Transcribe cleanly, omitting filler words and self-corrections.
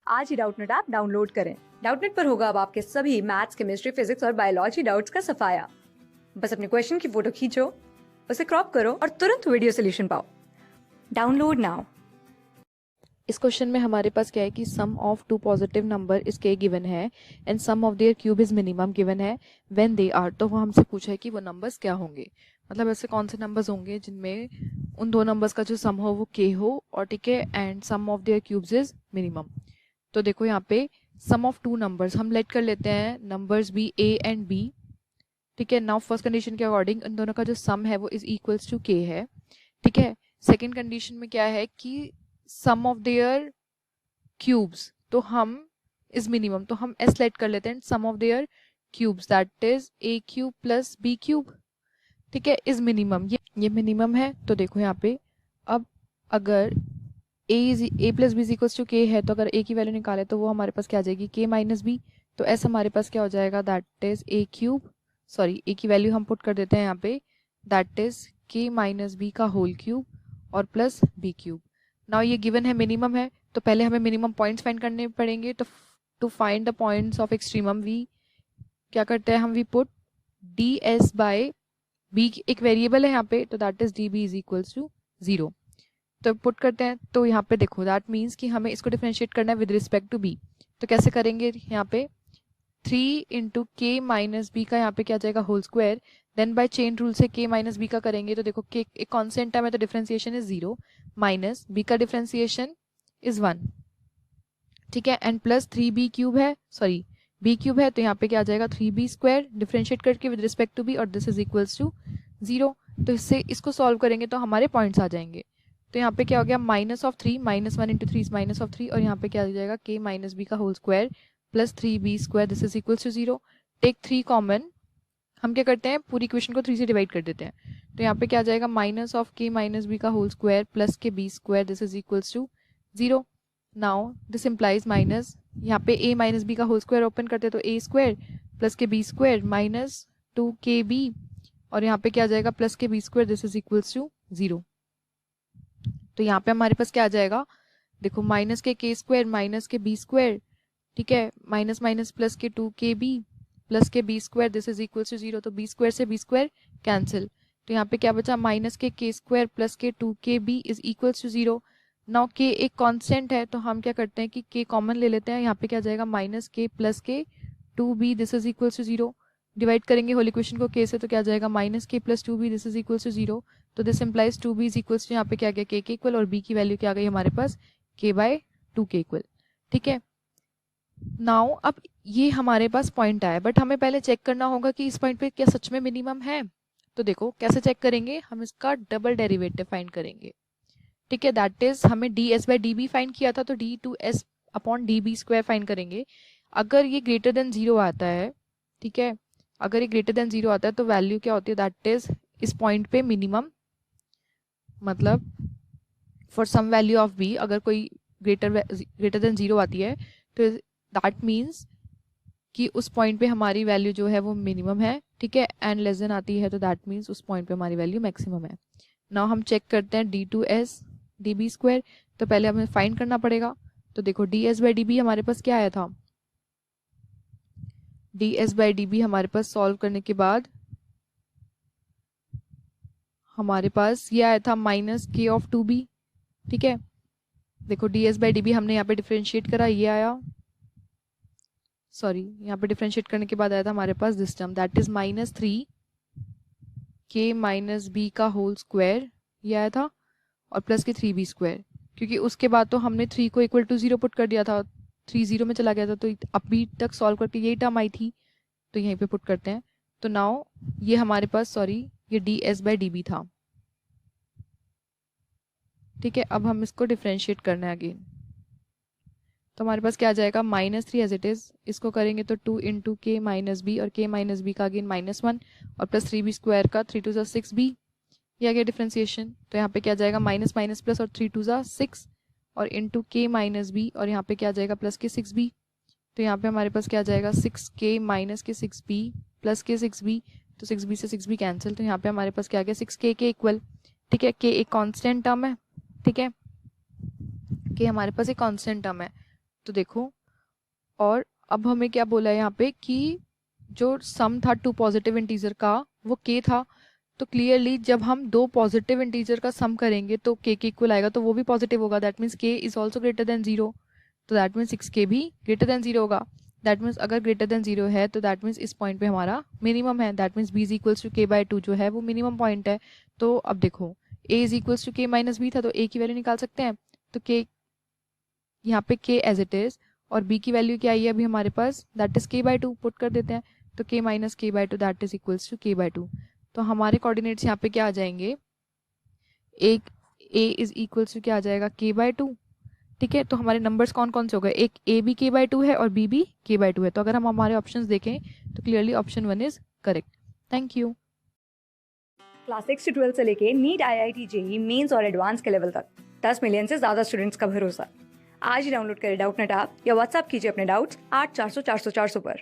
आज ही Doubtnut app download करें। Doubtnut पर होगा अब आपके सभी मैथ्स, केमिस्ट्री, फिजिक्स और बायोलॉजी डाउट्स का सफाया। बस अपने क्वेश्चन की फोटो खींचो, उसे क्रॉप करो और तुरंत वीडियो सोल्यूशन पाओ। Download now. इस क्वेश्चन में हमारे पास क्या है कि sum of two positive number इस के गिवन है and sum of their cube is minimum given है व्हेन दे आर। तो वो हमसे पूछा है कि वो नंबर्स क्या होंगे, मतलब ऐसे कौन से नंबर्स होंगे जिनमें उन दो नंबर्स का जो सम हो वो के हो, और ठीक है, and sum of their cubes is minimum. तो देखो यहाँ पे सम ऑफ टू नंबर्स हम लेट कर लेते हैं numbers be A and B. ठीक है, नाउ फर्स्ट कंडीशन के अकॉर्डिंग इन दोनों का जो सम है वो इज इक्वल्स टू के है। ठीक है, सेकेंड कंडीशन में क्या है कि सम ऑफ देयर क्यूब्स, तो हम इज मिनिमम, तो हम एस लेट कर लेते हैं sum of their cubes that is a cube plus B cube. ठीक है, इज मिनिमम, ये मिनिमम है। तो देखो यहाँ पे अब अगर ए प्लस बी इक्वल्स टू के है, तो अगर ए की वैल्यू निकाले तो वो हमारे पास क्या आ जाएगी के माइनस बी। तो एस हमारे पास क्या हो जाएगा that is a cube, sorry a की वैल्यू हम पुट कर देते हैं यहाँ पे that is K minus B का होल क्यूब और प्लस बी क्यूब। नाउ ये गिवन है मिनिमम है, तो पहले हमें मिनिमम पॉइंट्स फाइंड करने पड़ेंगे। तो to find the points of extremum we क्या करते हैं हम, we put D S by B, एक वेरिएबल है यहाँ पे, तो that is D B is equals to 0। तो पुट करते हैं, तो यहाँ पे देखो दैट मीन्स कि हमें इसको डिफरेंशिएट करना है विद रिस्पेक्ट टू बी। तो कैसे करेंगे, यहाँ पे 3 इंटू के माइनस बी का यहाँ पे क्या जाएगा whole square, then by chain rule से के माइनस बी का करेंगे। तो देखो के एक कॉन्स्टेंट टर्म है तो डिफरेंशिएशन इज 0, माइनस बी का डिफरेंशिएशन इज 1। ठीक है, एंड प्लस 3b क्यूब है, सॉरी b क्यूब है, तो यहाँ पे क्या आ जाएगा 3b स्क्वायर डिफरेंशिएट करके विद रिस्पेक्ट टू b, और दिस इज इक्वल्स टू 0। तो इससे इसको सॉल्व करेंगे तो हमारे पॉइंट्स आ जाएंगे। तो यहाँ पे क्या हो गया minus of 3, minus 1 into 3 is minus of 3, और यहाँ पे क्या आ जाएगा के माइनस बी का whole square plus 3b square, this is equals to 0। Take 3 common, हम क्या करते हैं पूरी इक्वेशन को 3 से डिवाइड कर देते हैं। तो यहाँ पे क्या आ जाएगा minus of K minus B का whole square plus K B square, this is equals to 0। Now this implies minus, यहाँ पे a माइनस बी का होल स्क्वायर ओपन करते हैं तो a square plus K B square minus 2kb, और यहाँ पे क्या आ जाएगा plus K B square, this is equals to 0। तो यहाँ पे हमारे पास क्या आ जाएगा, देखो minus K square minus K B square, ठीक है, minus minus plus K 2kb plus K B square, this is equals to 0। तो बी स्क्वायर से बी स्क्वायर कैंसिल, तो यहाँ पे क्या बचा minus K square plus K 2kb is equals to 0। Now के एक कांस्टेंट है तो हम क्या करते हैं कि के कॉमन ले लेते हैं, यहाँ पे क्या जाएगा minus K plus K 2b, this is equals to 0। Divide करेंगे होल इक्वेशन को के से, तो क्या जाएगा minus K plus 2b, this is equals to 0। तो this implies 2b is equals to, यहाँ पे क्या गया के इक्वल, और b की वैल्यू क्या आ गई हमारे पास k बाय 2 के इक्वल। ठीक है, नाउ अब ये हमारे पास पॉइंट आया, बट हमें पहले चेक करना होगा कि इस पॉइंट पे क्या सच में मिनिमम है। तो देखो कैसे चेक करेंगे, हम इसका डबल डेरिवेटिव फाइंड करेंगे। ठीक है, दैट इज हमें D S by D B find किया था, तो D two S upon D B square find करेंगे। अगर ये ग्रेटर देन 0 आता है, ठीक है, अगर ये ग्रेटर देन 0 आता है तो वैल्यू क्या होती है, दैट इज इस पॉइंट पे मिनिमम, मतलब for some value of B अगर कोई ग्रेटर देन 0 आती है तो दैट मीन्स कि उस पॉइंट पे हमारी वैल्यू जो है वो मिनिमम है। ठीक है, एंड लेस देन आती है तो दैट मीन्स उस पॉइंट पे हमारी वैल्यू मैक्सिमम है। नाउ हम चेक करते हैं D two S D B square, तो पहले हमें फाइंड करना पड़ेगा। तो देखो D S by D B हमारे पास क्या आया था, D S by D B हमारे पास सॉल्व करने के बाद हमारे पास ये आया था माइनस के ऑफ 2b। ठीक है, देखो D S by D B हमने यहाँ पे डिफ्रेंशिएट करा, ये आया, सॉरी यहाँ पे डिफ्रेंशिएट करने के बाद आया था हमारे पास this term that is minus 3 K minus B का होल स्क्वायर, ये आया था, और प्लस के 3b स्क्वायर, क्योंकि उसके बाद तो हमने 3 को इक्वल टू 0 पुट कर दिया था, 3 0 में चला गया था, तो अभी तक सॉल्व करके यही टर्म आई थी, तो यहीं पे पुट करते हैं। तो नाउ ये हमारे पास, सॉरी ये D S by D B था। ठीक है, अब हम इसको डिफ्रेंशिएट करना है अगेन, तो हमारे पास क्या आ जाएगा माइनस 3 एज इट इज, इसको करेंगे तो 2 इंटू के माइनस बी, और के माइनस बी का अगेन माइनस 1, और प्लस 3b स्क्वायर का 3 2 6b, ये आ गया डिफ्रेंसिएशन। तो यहाँ पे क्या जाएगा माइनस माइनस प्लस, और 3 2 6, और इंटू के माइनस बी, और यहाँ पे क्या जाएगा प्लस के 6b। तो यहाँ पे हमारे पास क्या जाएगा 6k माइनस के 6b प्लस के 6b, तो 6b से 6b कैंसिल, तो यहाँ पे हमारे पास क्या आ गया 6k के इक्वल। ठीक है, k एक कांस्टेंट टर्म है, ठीक है, k हमारे पास एक कांस्टेंट टर्म है, तो देखो, और अब हमें क्या बोला है यहाँ पे कि जो सम था टू पॉजिटिव इंटीजर का वो k था, तो क्लियरली जब हम दो पॉजिटिव इंटीजर का सम करेंगे तो k के इक्वल आएगा, तो वो भी पॉजिटिव होगा, that means k is also greater than 0, तो दैट मीन्स 6k भी ग्रेटर देन 0 होगा। दैट मीन्स अगर ग्रेटर देन 0 है तो दैट मीन्स इस पॉइंट पे हमारा मिनिमम है, that means b is equals to k/2 जो है वो मिनिमम पॉइंट है। तो अब देखो a is equals to k minus b था, तो a की वैल्यू निकाल सकते हैं, तो k यहाँ पे k एज इट इज, और b की वैल्यू क्या आई है अभी हमारे पास, दैट इज k/2, पुट कर देते हैं, तो k minus k/2 that is equals to k/2। तो हमारे कोऑर्डिनेट्स यहाँ पे क्या आ जाएंगे, एक a इज इक्वल्स टू क्या आ जाएगा k/2, ठीक है। तो हमारे नंबर्स कौन कौन से हो गए, एक a भी k/2 है और b भी k/2 है, तो अगर हम हमारे ऑप्शंस देखें तो clearly option 1 is correct. Thank you. Class 6 से 12 से लेके नीट, IIT, जेई मेंस और एडवांस के लेवल तक 10 मिलियन से ज्यादा स्टूडेंट्स का भरोसा। आज ही डाउनलोड करें डाउटनेट ऐप या व्हाट्सएप कीजिए अपने डाउट्स 8400 400 400 पर।